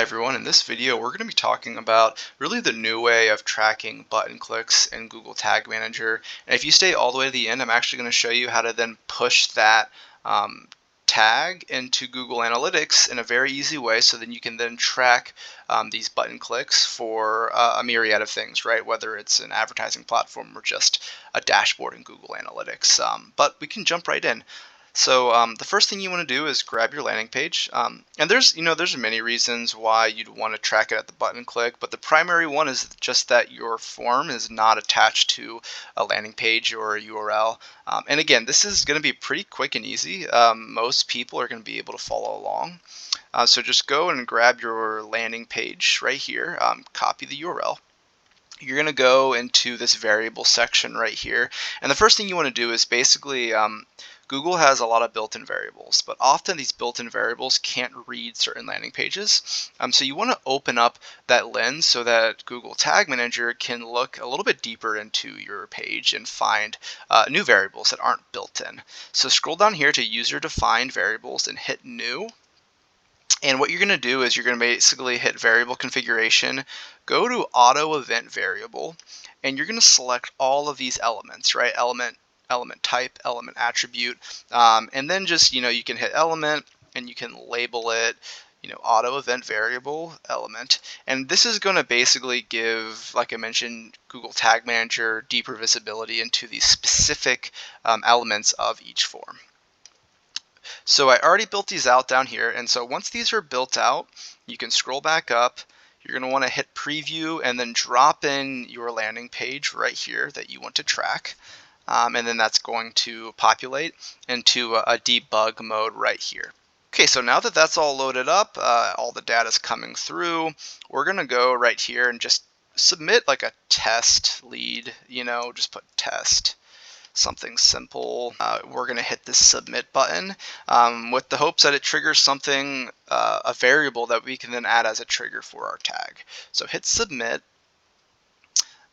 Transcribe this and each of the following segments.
Hi everyone, in this video we're going to be talking about really the new way of tracking button clicks in Google Tag Manager. And if you stay all the way to the end, I'm actually going to show you how to then push that tag into Google Analytics in a very easy way, so then you can then track these button clicks for a myriad of things, right? Whether it's an advertising platform or just a dashboard in Google Analytics. But we can jump right in. So the first thing you want to do is grab your landing page, and there's many reasons why you'd want to track it at the button click, but the primary one is just that your form is not attached to a landing page or a URL. And again, this is going to be pretty quick and easy. Most people are going to be able to follow along. So just go and grab your landing page right here, copy the URL. You're going to go into this variable section right here, and the first thing you want to do is basically Google has a lot of built-in variables, but often these built-in variables can't read certain landing pages. So you want to open up that lens so that Google Tag Manager can look a little bit deeper into your page and find new variables that aren't built in. So scroll down here to user-defined variables and hit New. And what you're going to do is you're going to basically hit variable configuration, go to auto event variable, and you're going to select all of these elements, right? Element type, element attribute, and then just, you can hit element and you can label it, auto event variable element. And this is going to basically give, like I mentioned, Google Tag Manager deeper visibility into the specific elements of each form. So I already built these out down here, and so once these are built out, you can scroll back up. You're going to want to hit preview and then drop in your landing page right here that you want to track. And then that's going to populate into a debug mode right here. Okay, so now that that's all loaded up, all the data is coming through, we're going to go right here and just submit like a test lead, just put test. Something simple. We're going to hit this submit button with the hopes that it triggers something, a variable that we can then add as a trigger for our tag. So hit submit,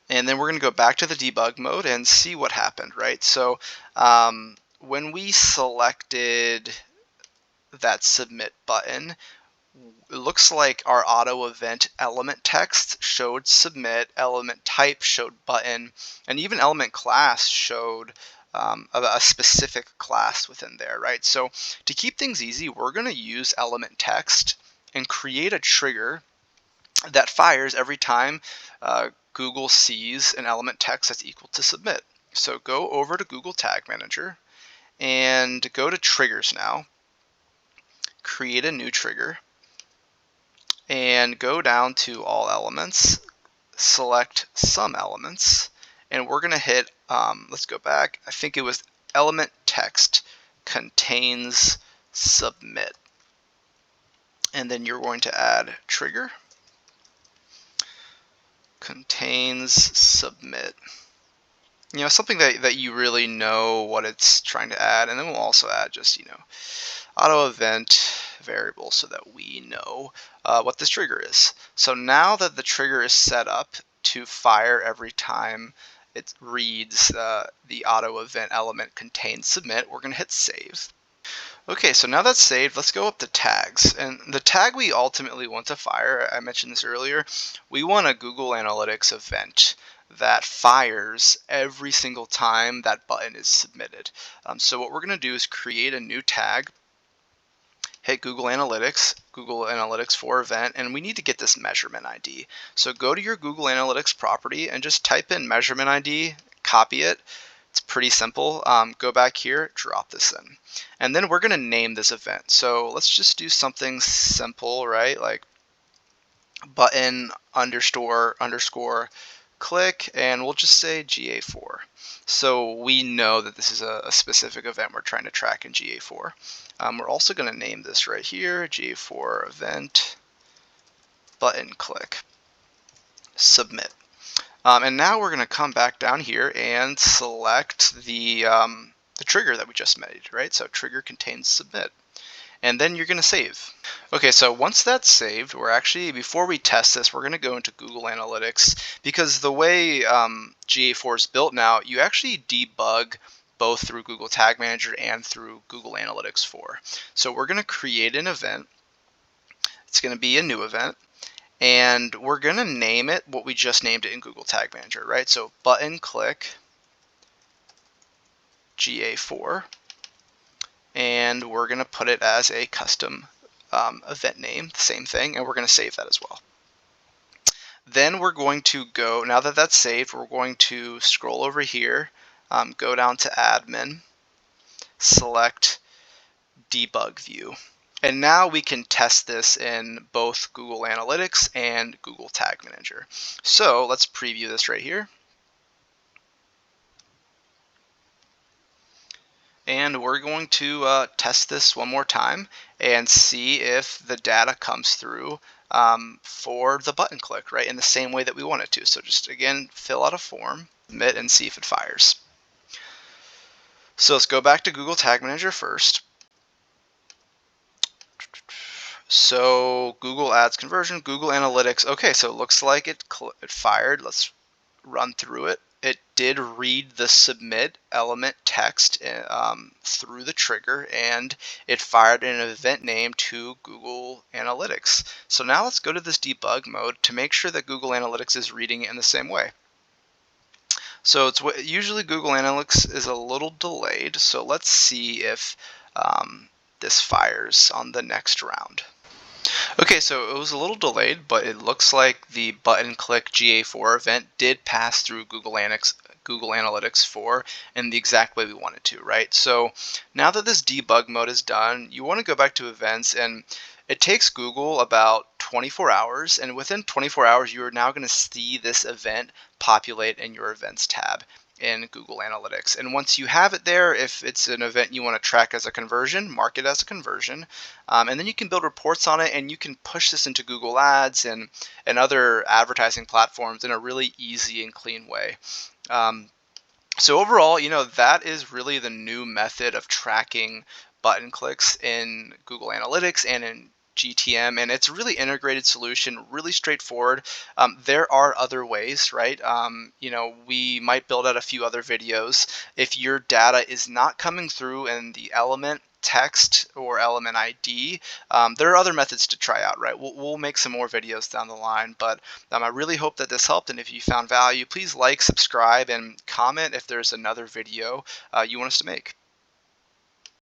and then we're going to go back to the debug mode and see what happened, right? So when we selected that submit button, it looks like our auto event element text showed submit, element type showed button, and even element class showed a specific class within there, right? So to keep things easy, we're going to use element text and create a trigger that fires every time Google sees an element text that's equal to submit. So go over to Google Tag Manager and go to triggers now, create a new trigger, and go down to all elements, select some elements, and we're going to hit, let's go back, I think it was element text contains submit. And then you're going to add trigger contains submit. Something that you really know what it's trying to add, and then we'll also add just, auto event variable so that we know what this trigger is. So now that the trigger is set up to fire every time it reads the auto event element contains submit, we're going to hit save. Okay, so now that's saved, let's go up to tags. And the tag we ultimately want to fire, I mentioned this earlier, we want a Google Analytics event that fires every single time that button is submitted. So what we're going to do is create a new tag, hit Google Analytics for event, and we need to get this measurement ID. So go to your Google Analytics property and just type in measurement ID, copy it. It's pretty simple. Go back here, drop this in. And then we're going to name this event. So let's just do something simple, right? Like button underscore click, and we'll just say GA4. So we know that this is a specific event we're trying to track in GA4. We're also going to name this right here, GA4 event button click, submit. And now we're going to come back down here and select the trigger that we just made, right? So trigger contains submit. And then you're going to save. Okay, so once that's saved, before we test this, we're going to go into Google Analytics, because the way GA4 is built now, you actually debug both through Google Tag Manager and through Google Analytics 4. So we're going to create an event. It's going to be a new event, and we're going to name it what we just named it in Google Tag Manager, right? So button click GA4, and we're going to put it as a custom event name, the same thing, and we're going to save that as well. Then we're going to go, now that that's saved, we're going to scroll over here, go down to admin, select debug view. And now we can test this in both Google Analytics and Google Tag Manager. So let's preview this right here. And we're going to test this one more time and see if the data comes through for the button click, right, in the same way that we want it to. So just, again, fill out a form, submit, and see if it fires. So let's go back to Google Tag Manager first. So Google Ads conversion, Google Analytics. Okay, so it looks like it fired. Let's run through it. It did read the submit element text through the trigger, and it fired an event name to Google Analytics. So now let's go to this debug mode to make sure that Google Analytics is reading it in the same way. So it's usually Google Analytics is a little delayed. So let's see if this fires on the next round. Okay, so it was a little delayed, but it looks like the button click GA4 event did pass through Google Analytics 4 in the exact way we wanted to, right? So now that this debug mode is done, you want to go back to events, and it takes Google about 24 hours, and within 24 hours, you are now going to see this event populate in your events tab in Google Analytics. And once you have it there, if it's an event you want to track as a conversion, mark it as a conversion, and then you can build reports on it, and you can push this into Google Ads and other advertising platforms in a really easy and clean way. So overall, that is really the new method of tracking button clicks in Google Analytics and in GTM, and it's a really integrated solution, really straightforward. There are other ways, right? We might build out a few other videos. If your data is not coming through in the element text or element ID, there are other methods to try out, right? We'll make some more videos down the line, but I really hope that this helped, and if you found value, please like, subscribe, and comment if there's another video you want us to make.